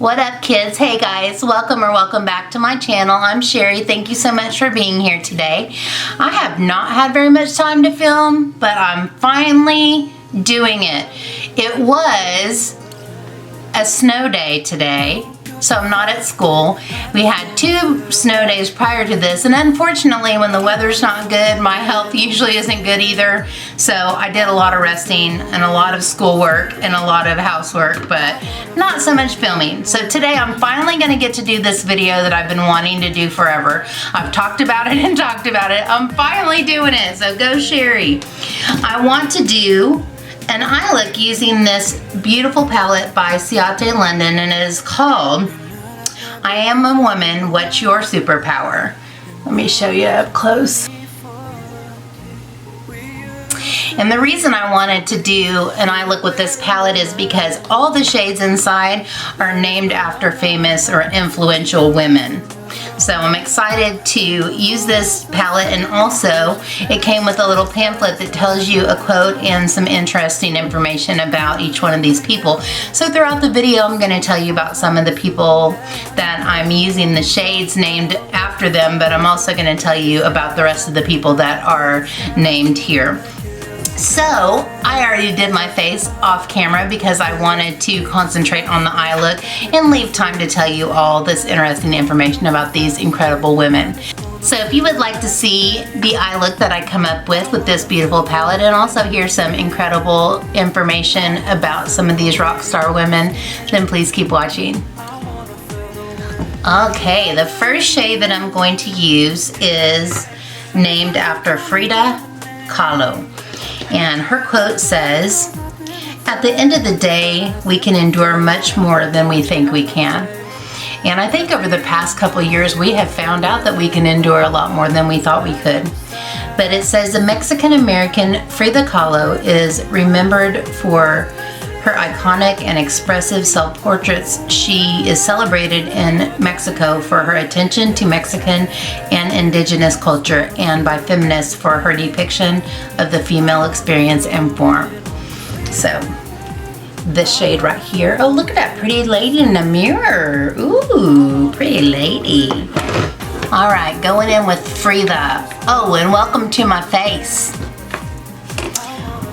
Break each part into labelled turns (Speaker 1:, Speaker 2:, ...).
Speaker 1: What up, kids? Hey guys, welcome back to my channel. I'm Sherry. Thank you so much for being here today. I have not had very much time to film, but I'm finally doing it. It was a snow day today, so I'm not at school. We had 2 snow days prior to this, and unfortunately when the weather's not good, my health usually isn't good either. So I did a lot of resting and a lot of schoolwork and a lot of housework, but not so much filming. So today I'm finally gonna get to do this video that I've been wanting to do forever. I've talked about it and talked about it. I'm finally doing it, so go Sherry. I want to do an eye look using this beautiful palette by CIATE London, and it is called I Am a Woman, What's Your Superpower? Let me show you up close. And the reason I wanted to do an eye look with this palette is because all the shades inside are named after famous or influential women. So I'm excited to use this palette, and also it came with a little pamphlet that tells you a quote and some interesting information about each one of these people. So throughout the video I'm going to tell you about some of the people that I'm using the shades named after them, but I'm also going to tell you about the rest of the people that are named here. So I already did my face off camera because I wanted to concentrate on the eye look and leave time to tell you all this interesting information about these incredible women. So if you would like to see the eye look that I come up with this beautiful palette, and also hear some incredible information about some of these rock star women, then please keep watching. Okay, the first shade that I'm going to use is named after Frida Kahlo. And her quote says, "At the end of the day, we can endure much more than we think we can." And I think over the past couple of years, we have found out that we can endure a lot more than we thought we could. But it says the Mexican-American Frida Kahlo is remembered for her iconic and expressive self-portraits. She is celebrated in Mexico for her attention to Mexican and indigenous culture, and by feminists for her depiction of the female experience and form. So, this shade right here. Oh, look at that pretty lady in the mirror. Ooh, pretty lady. All right, going in with Frida. Oh, and welcome to my face.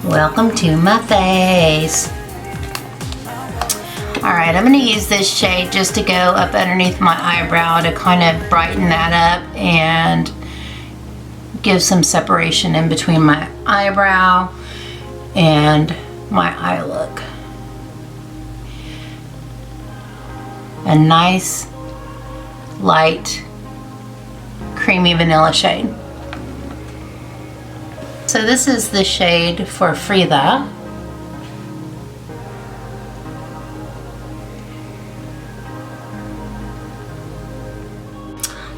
Speaker 1: Welcome to my face. Alright, I'm going to use this shade just to go up underneath my eyebrow to kind of brighten that up and give some separation in between my eyebrow and my eye look. A nice, light, creamy vanilla shade. So this is the shade for Frida.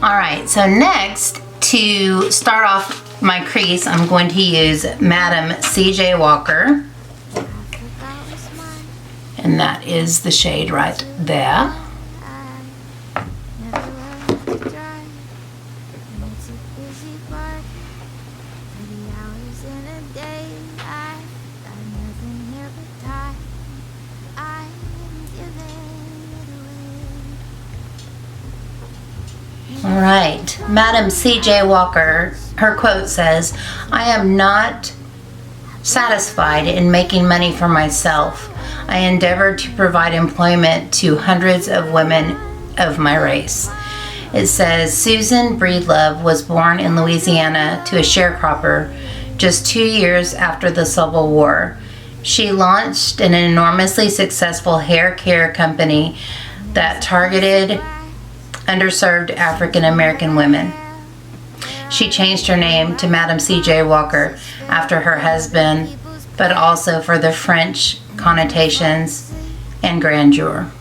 Speaker 1: Alright, so next, to start off my crease, I'm going to use Madam C.J. Walker. And that is the shade right there. Alright, Madam C.J. Walker, her quote says, "I am not satisfied in making money for myself. I endeavor to provide employment to hundreds of women of my race." It says, Susan Breedlove was born in Louisiana to a sharecropper just 2 years after the Civil War. She launched an enormously successful hair care company that targeted underserved African American women. She changed her name to Madam C.J. Walker after her husband, but also for the French connotations and grandeur.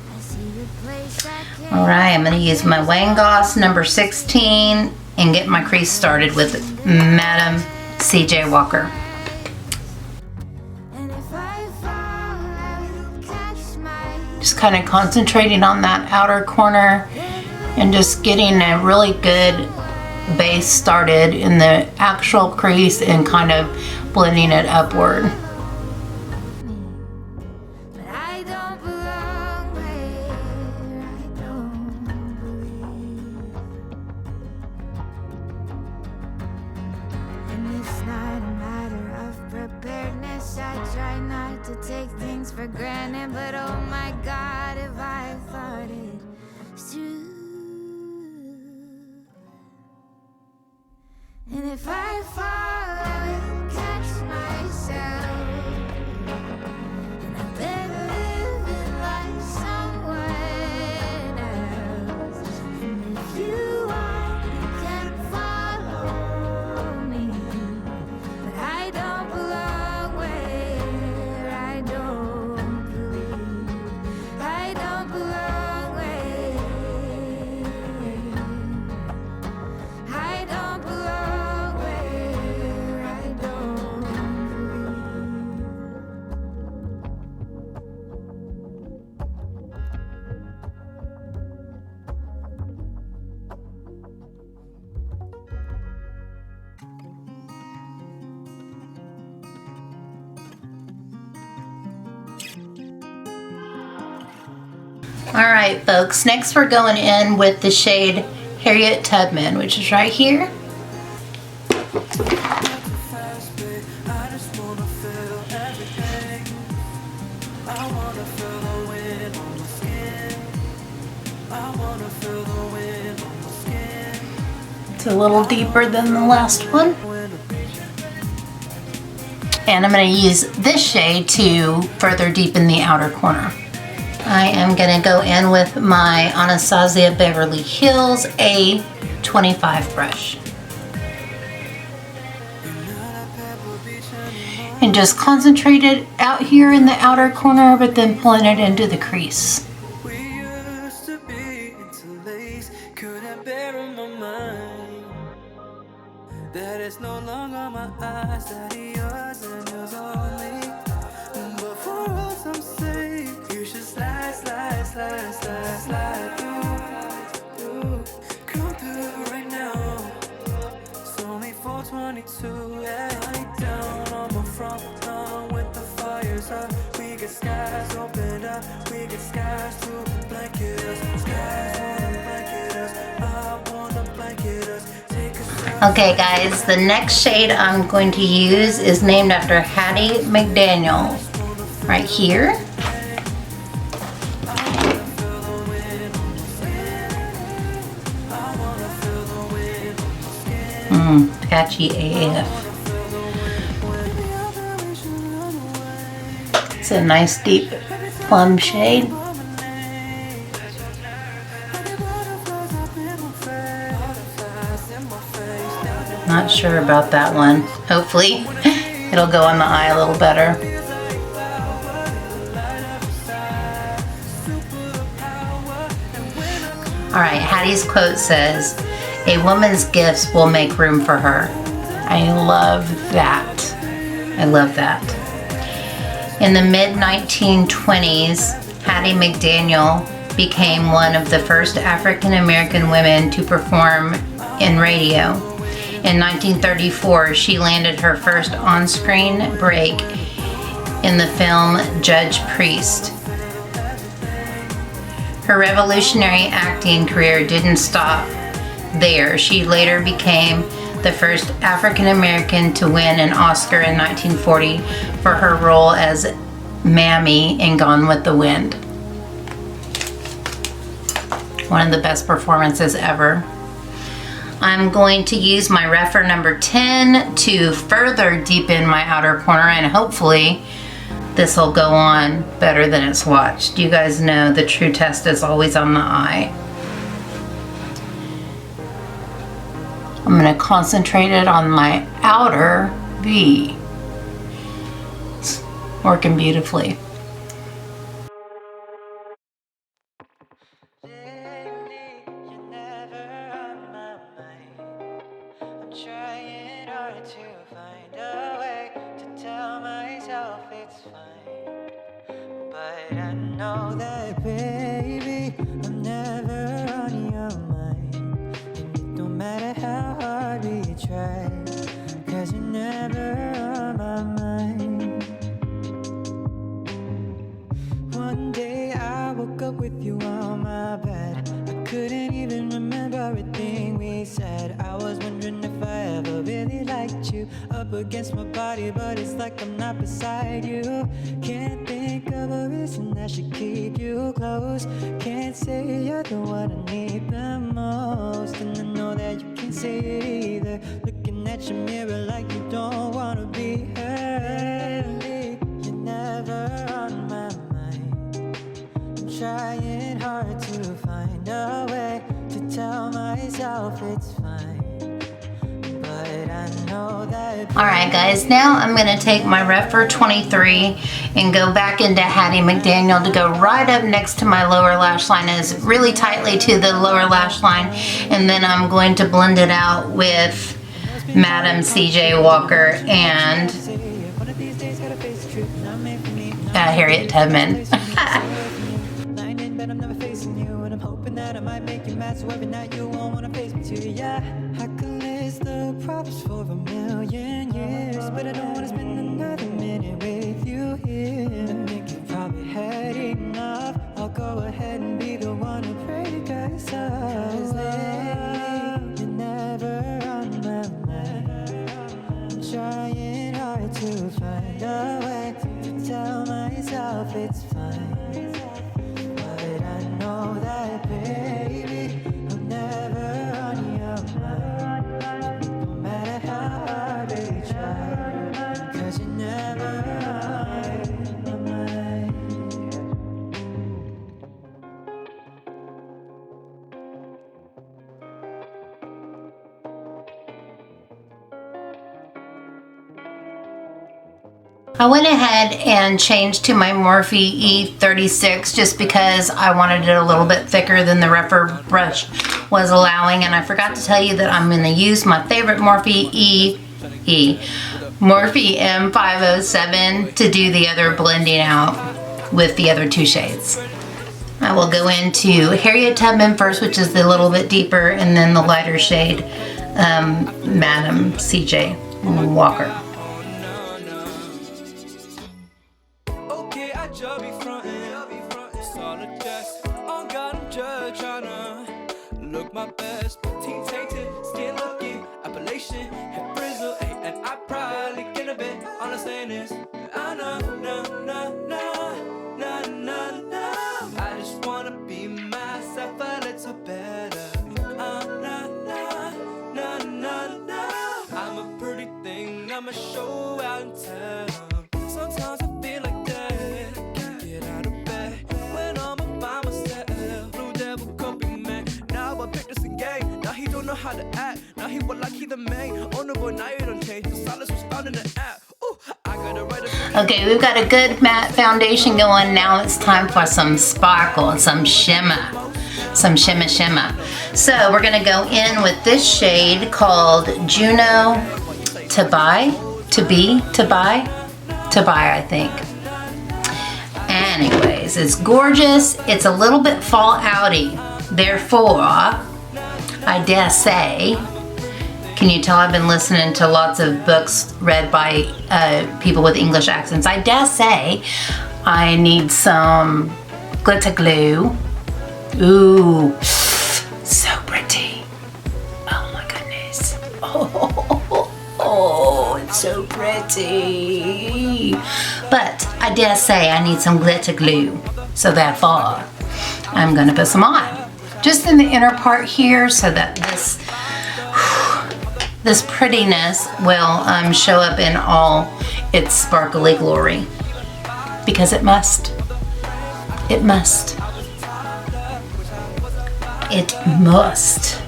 Speaker 1: Alright, I'm going to use my Wayne Goss number 16 and get my crease started with Madam C.J. Walker. Just kind of concentrating on that outer corner and just getting a really good base started in the actual crease and kind of blending it upward. Alright folks, next we're going in with the shade Harriet Tubman, which is right here. It's a little deeper than the last one. And I'm going to use this shade to further deepen the outer corner. I am going to go in with my Anastasia Beverly Hills A25 brush. And just concentrate it out here in the outer corner, but then pulling it into the crease.
Speaker 2: That is no longer my eyes, that yours and yours only. But for us I'm safe, you should slide, slide, slide, slide, slide through. Come through right now. It's only 4:22, yeah. Light down on my front lawn with the fires up. We get skies open up, we get skies to blanket us. Skies wanna blanket us, I wanna blanket us.
Speaker 1: Okay guys, the next shade I'm going to use is named after Hattie McDaniel, right here. Patchy AF. It's a nice deep plum shade. Not sure about that one. Hopefully it'll go on the eye a little better. Alright, Hattie's quote says, "A woman's gifts will make room for her." I love that. I love that. In the mid-1920s, Hattie McDaniel became one of the first African American women to perform in radio. In 1934, she landed her first on-screen break in the film Judge Priest. Her revolutionary acting career didn't stop there. She later became the first African American to win an Oscar in 1940 for her role as Mammy in Gone with the Wind. One of the best performances ever. I'm going to use my Rephr number 10 to further deepen my outer corner, and hopefully this will go on better than it's watched. You guys know the true test is always on the eye. I'm going to concentrate it on my outer V. It's working beautifully.
Speaker 2: Against my body, but it's like I'm not beside you. Can't think of a reason I should keep you close. Can't say you're the one I need the most, and I know that you can't say it either. Looking at your mirror like you don't wanna be hurt. You're never on my mind. I'm trying hard to find a way to tell myself it's fine.
Speaker 1: Alright guys, now I'm going to take my Rephr 23 and go back into Hattie McDaniel to go right up next to my lower lash line, as really tightly to the lower lash line, and then I'm going to blend it out with Madam C.J. Walker and Harriet Tubman.
Speaker 2: The problems for a million years, but I don't want to spend another minute with you here. I think you've probably had enough. I'll go ahead and be
Speaker 1: I went ahead and changed to my Morphe E36 just because I wanted it a little bit thicker than the rougher brush was allowing, and I forgot to tell you that I'm going to use my favorite Morphe Morphe M507 to do the other blending out with the other two shades. I will go into Harriet Tubman first, which is the little bit deeper, and then the lighter shade, Madam C.J. Walker.
Speaker 2: Look my best, team tainted, skin looking, appellation, head frizzle, and I probably get a bit on the saying this. I know, no. I just wanna be myself a little better. No. I'm a pretty thing, I'm a show out in town. Sometimes I feel like that, can't get out of bed when I'm by myself. Blue devil could be man. Now I picked this game. Now he don't know how to act. Now he would like he the main. Oh no, boy, now you don't change. The silence was found in the app. Ooh, I gotta write a.
Speaker 1: Okay, we've got a good matte foundation going. Now it's time for some sparkle, some shimmer. Some shimmer. So we're gonna go in with this shade called Juno to buy, I think. Anyways, it's gorgeous. It's a little bit fall outy. Therefore, I dare say, can you tell I've been listening to lots of books read by people with English accents? I dare say I need some glitter glue. Ooh, so pretty. Oh my goodness. Oh, it's so pretty. But I dare say I need some glitter glue. So therefore, I'm gonna put some on. Just in the inner part here so that this prettiness will show up in all its sparkly glory. Because it must. It must. It must.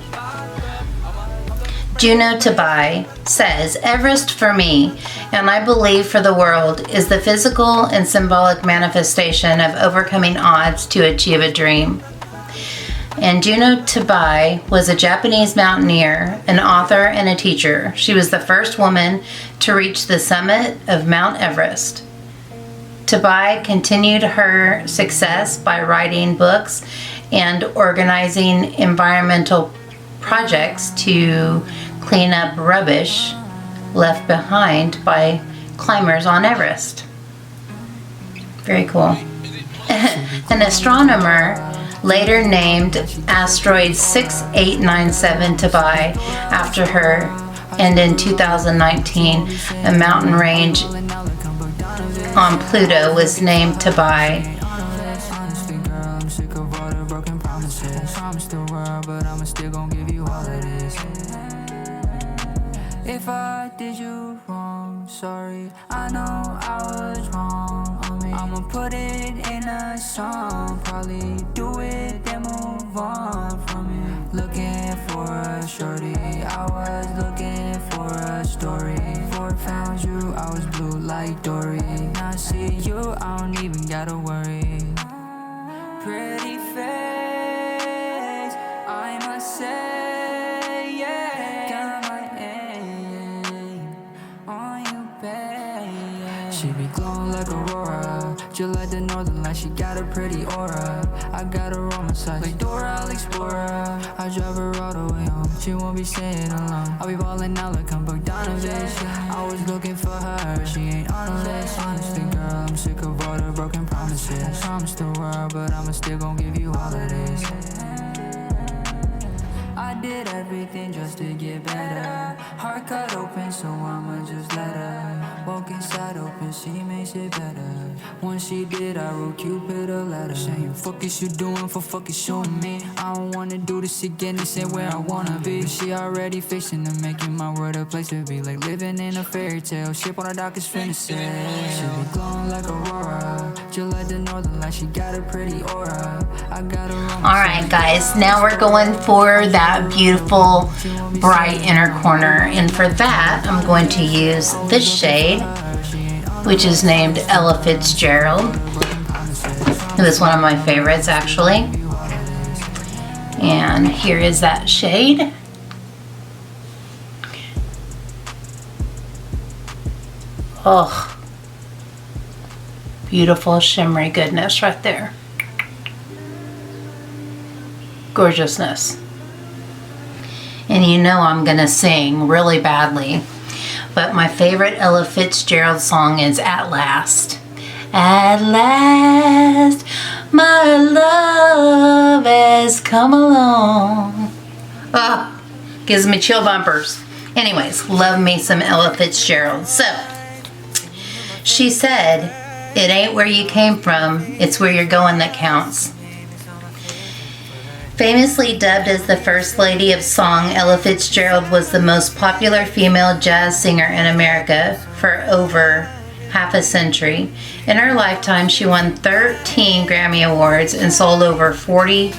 Speaker 1: Juno Tabai says, Everest for me, and I believe for the world, is the physical and symbolic manifestation of overcoming odds to achieve a dream. And Juno Tabai was a Japanese mountaineer, an author, and a teacher. She was the first woman to reach the summit of Mount Everest. Tabai continued her success by writing books and organizing environmental projects to clean up rubbish left behind by climbers on Everest. Very cool. An astronomer later named asteroid 6897 Tabai after her, and in 2019, a mountain range on Pluto was named Tabai.
Speaker 2: If I did you wrong, sorry, I know I was wrong. I'ma put it in a song, probably do it then move on from it. Looking for a shorty, I was looking for a story. Before I found you, I was blue like Dory. Now I see you, I don't even gotta worry. Pretty face, I must say, yeah. Got my aim on you, babe. She be glowing like Aurora, just like the northern light. She got a pretty aura. I got her on my side, like Dora, I'll explore her. I drive her all the way home, she won't be staying alone. I'll be ballin' out like I'm Bogdanovich. I was looking for her, she ain't on the list. Honestly, girl, I'm sick of all the broken promises. Promised the world, but I'ma still gon' give you all of this. I did everything just to get better. Heart cut open, so I'ma just let her walk inside open, she makes it better. Once she did, I wrote Cupid a letter saying, fuck is you doing for fucking showing me? I don't wanna do this again, this ain't where I wanna be. But she already fixing to making my world a place to be. Like living in a fairy tale, ship on the dock is finna sail. She be glowing like Aurora, just like the northern light. She got a pretty aura. I got her on.
Speaker 1: Alright guys, now we're going for that beautiful bright inner corner, and for that I'm going to use this shade which is named Ella Fitzgerald. It was one of my favorites, actually. And here is that shade. Oh, beautiful shimmery goodness right there. Gorgeousness. And you know I'm gonna sing really badly, but my favorite Ella Fitzgerald song is At Last. At last, my love has come along. Oh, gives me chill bumpers. Anyways, love me some Ella Fitzgerald. So, she said, it ain't where you came from, it's where you're going that counts. Famously dubbed as the First Lady of Song, Ella Fitzgerald was the most popular female jazz singer in America for over half a century. In her lifetime, she won 13 Grammy Awards and sold over 40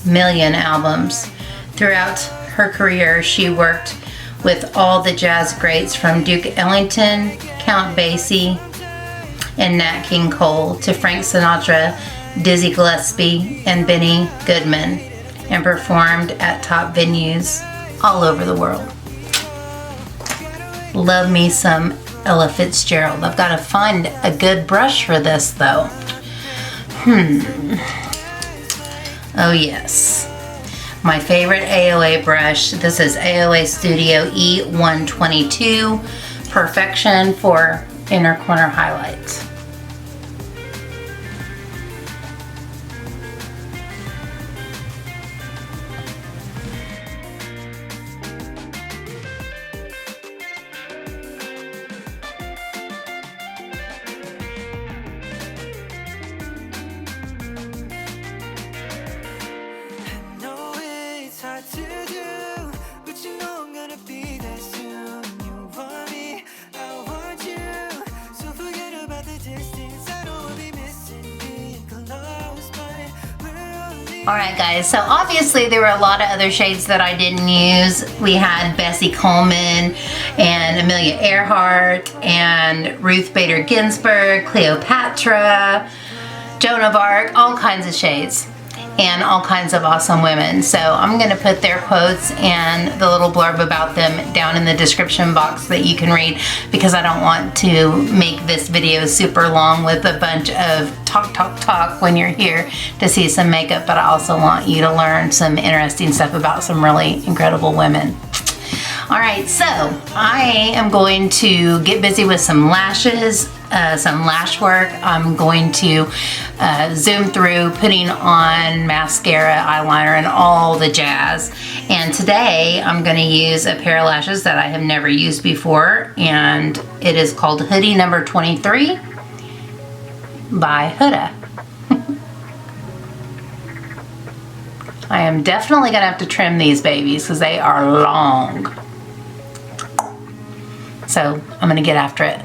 Speaker 1: million albums. Throughout her career, she worked with all the jazz greats from Duke Ellington, Count Basie, and Nat King Cole to Frank Sinatra, Dizzy Gillespie, and Benny Goodman, and performed at top venues all over the world. Love me some Ella Fitzgerald. I've got to find a good brush for this though. Oh yes. My favorite AOA brush. This is AOA Studio E122 Perfection for inner corner highlights. Alright guys, so obviously there were a lot of other shades that I didn't use. We had Bessie Coleman and Amelia Earhart and Ruth Badar Ginsberg, Cleopatra, Joan of Arc, all kinds of shades and all kinds of awesome women. So I'm going to put their quotes and the little blurb about them down in the description box that you can read, because I don't want to make this video super long with a bunch of talk when you're here to see some makeup, but I also want you to learn some interesting stuff about some really incredible women. Alright, so I am going to get busy with some lashes, some lash work. I'm going to zoom through putting on mascara, eyeliner, and all the jazz. And today I'm going to use a pair of lashes that I have never used before, and it is called Hoodie number 23 by Huda. I am definitely going to have to trim these babies because they are long. So I'm going to get after it.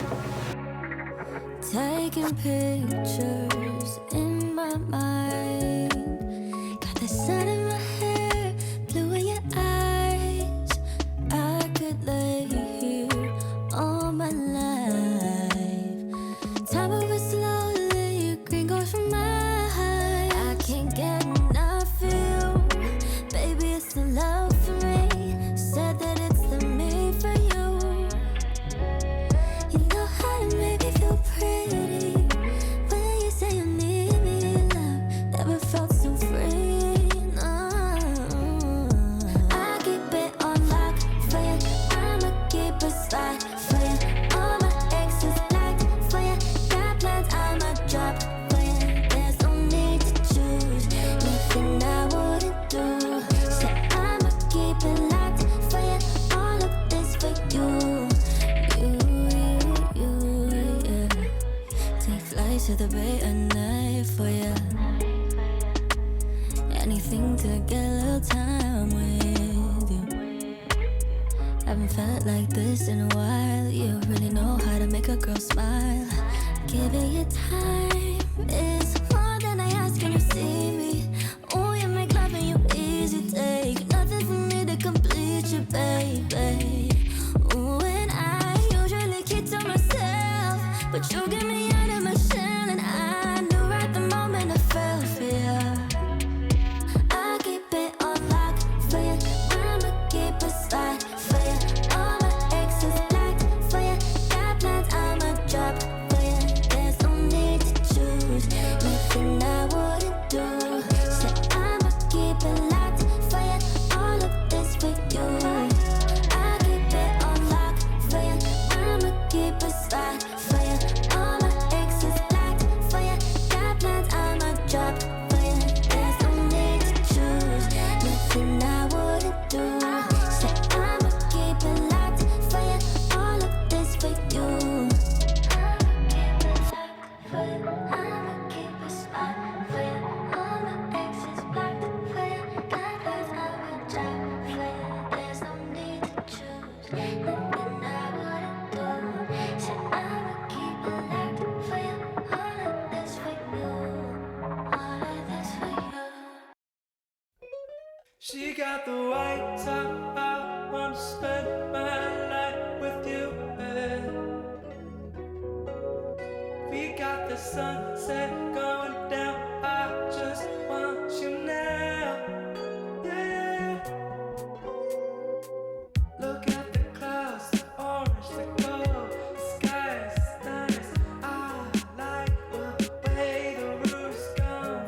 Speaker 3: Taking pictures in my mind, got the sun in my hair, blue in your eyes. I could lay here all my life. Time moves slowly, green goes from my high. I can't get enough of you, baby, it's the love for me. Said that it's the me for you. You know how to make me feel pretty when you say you need me, love. Never felt so free, no. I keep it on lock for you. I'ma keep a spot for you. All my exes like for you. Got plans, I'ma drop for you. There's no need to choose, nothing I wouldn't do. So I'ma keep it locked for you. All of this for you. Take flights to the bay at night for ya. Anything to get a little time with you. Haven't felt like this in a while. You really know how to make a girl smile. Giving you time is more than I ask. Can you see me? Oh, you make love and you easy take. Nothing for me to complete you, baby. Ooh, and I usually keep to myself, but you
Speaker 2: She got the white top, I want to spend my life with you. We got the sunset going down, I just want you now. Yeah. Look at the clouds, the orange, the gold, the sky is nice. I like the way the roof's gone.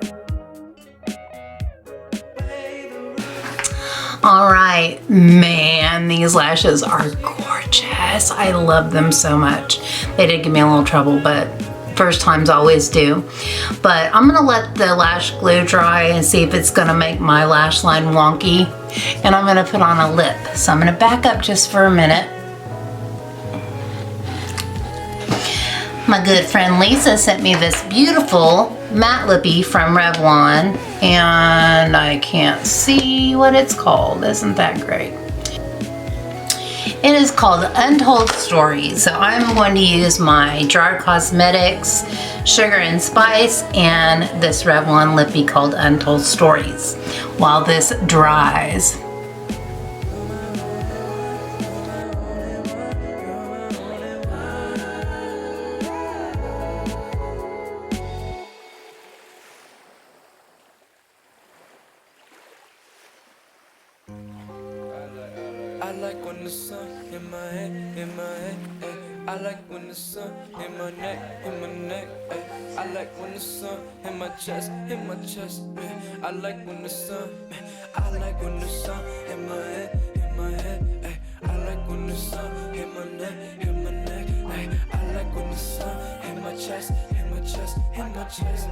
Speaker 1: All right, man, these lashes are gorgeous. I love them so much. They did give me a little trouble, but first times always do. But I'm gonna let the lash glue dry and see if it's gonna make my lash line wonky. And I'm gonna put on a lip. So I'm gonna back up just for a minute. My good friend Lisa sent me this beautiful matte lippy from Revlon, and I can't see what it's called. Isn't that great? It is called Untold Stories. So I'm going to use my Jar Cosmetics Sugar and Spice and this Revlon lippy called Untold Stories while this dries.
Speaker 2: I like when the sun in my head, ay. I like when the sun in my neck, ay. I like when the sun in my chest, ay. I like when the sun, I like when the sun in my head, ay. I like when the sun in my neck, ay. I like when the sun in my chest, in my chest.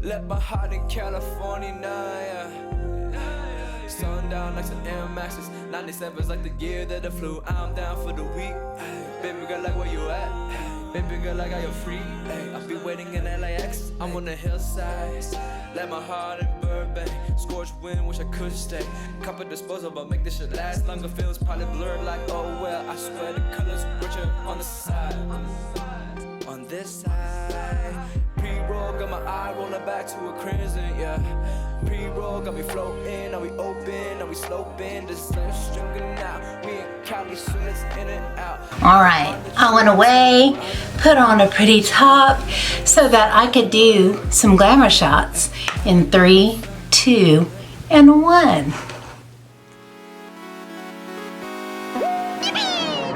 Speaker 2: Left my heart in California now, yeah. Sundown like some Air Maxes. 97's like the year that I flew. I'm down for the week. Baby girl, like where you at? Baby girl, like are you free? I'll be waiting in LAX. I'm on the hillside. Let my heart in Burbank. Scorched wind, wish I could stay. Cup of disposal, but make this shit last longer. Feels probably blurred like, oh well. I swear the colors richer on the side. On this side. Pre-roll, got my eye rolling back to a crimson, yeah. Pre-roll, got me floating, are we open, are we sloping? The sun's stringing out, we in Cali, soon it's in and out.
Speaker 1: All right, I went away, put on a pretty top so that I could do some glamour shots in 3, 2, and 1.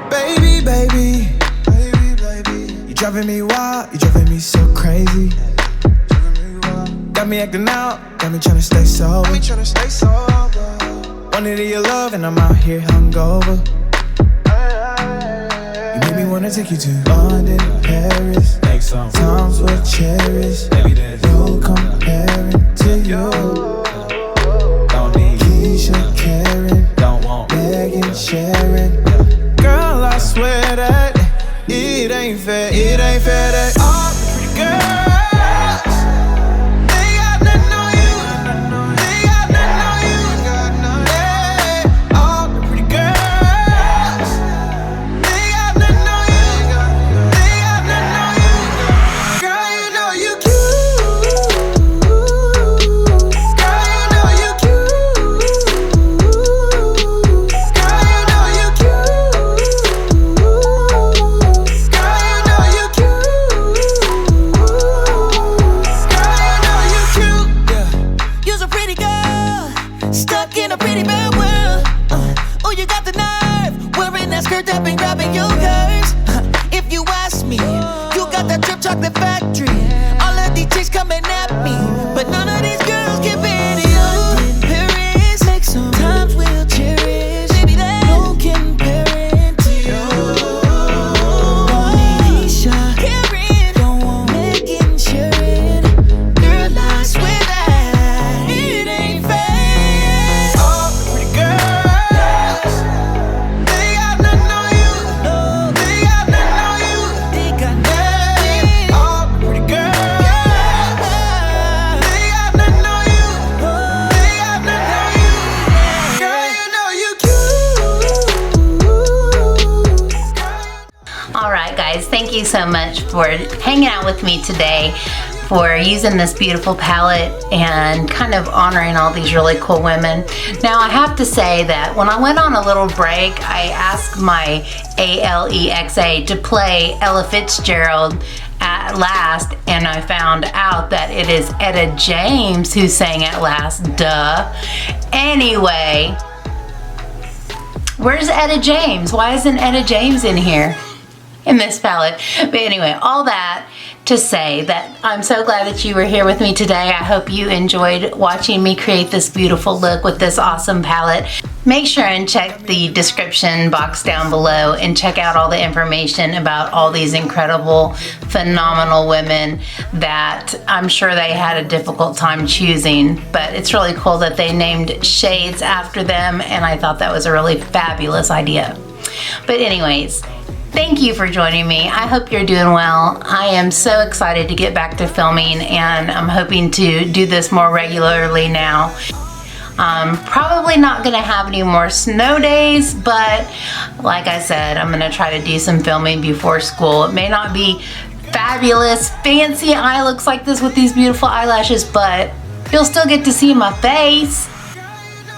Speaker 4: Baby, baby, you driving me wild, you driving me so crazy. Got me acting out, got me tryna stay sober. Wanted your love and I'm out here hungover. You made me wanna take you to London, Paris. Times were cherished. No comparing to you. Don't need Keisha, Karen, don't want Megan, Sharon. Girl, I swear that it ain't fair that all the pretty girls.
Speaker 1: Thank you so much for hanging out with me today for using this beautiful palette and kind of honoring all these really cool women. Now, I have to say that when I went on a little break, I asked my Alexa to play Ella Fitzgerald At Last, and I found out that it is Etta James who sang At Last. Duh. Anyway, where's Etta James? Why isn't Etta James in here in this palette? But anyway, all that to say that I'm so glad that you were here with me today. I hope you enjoyed watching me create this beautiful look with this awesome palette. Make sure and check the description box down below and check out all the information about all these incredible, phenomenal women that I'm sure they had a difficult time choosing, but it's really cool that they named shades after them, and I thought that was a really fabulous idea. But anyways, thank you for joining me. I hope you're doing well. I am so excited to get back to filming, and I'm hoping to do this more regularly now. Probably not gonna have any more snow days, but like I said, I'm gonna try to do some filming before school. It may not be fabulous, fancy eye looks like this with these beautiful eyelashes, but you'll still get to see my face.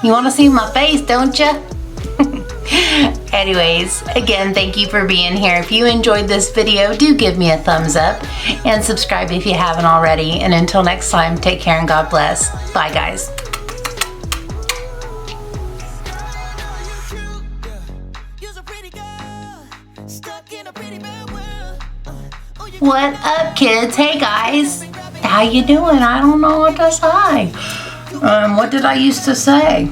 Speaker 1: You wanna see my face, don't you? Anyways, again, thank you for being here. If you enjoyed this video, do give me a thumbs up and subscribe if you haven't already. And until next time, take care and God bless. Bye, guys. What up, kids? Hey, guys. How you doing? I don't know what to say. What did I used to say?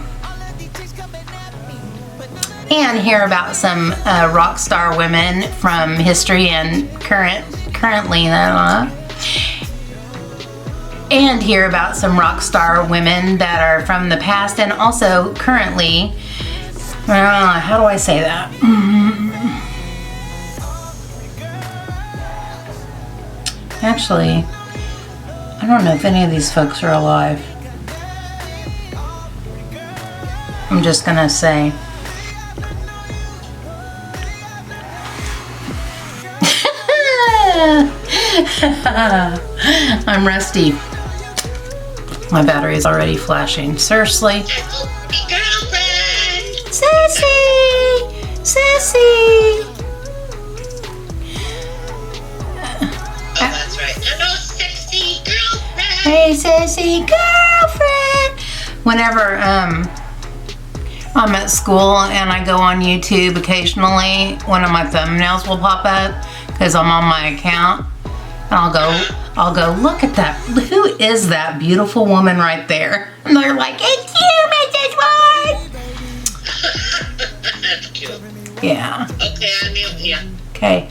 Speaker 1: And hear about some rock star women from history and currently, and hear about some rock star women that are from the past and also currently. How do I say that? Actually, I don't know if any of these folks are alive. I'm just gonna say. I'm rusty. My battery is already flashing. Seriously?
Speaker 5: Girlfriend!
Speaker 1: Sissy! Sissy!
Speaker 5: Oh, that's right. Hello, sexy girlfriend!
Speaker 1: Hey, sissy girlfriend! Whenever I'm at school and I go on YouTube occasionally, one of my thumbnails will pop up because I'm on my account. And I'll go, look at that. Who is that beautiful woman right there? And they're like, it's you, Mrs. Ward!
Speaker 5: That's cute.
Speaker 1: Yeah.
Speaker 5: Okay, I'm mute you.
Speaker 1: Okay.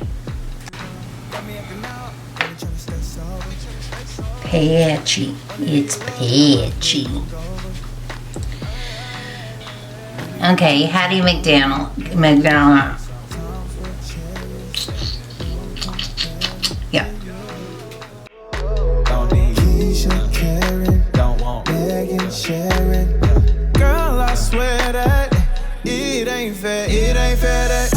Speaker 1: Patchy. It's patchy. Okay, Hattie McDonald. Yeah.
Speaker 4: Don't need Keisha caring, don't want begging, sharing. Girl, I swear that it ain't fair that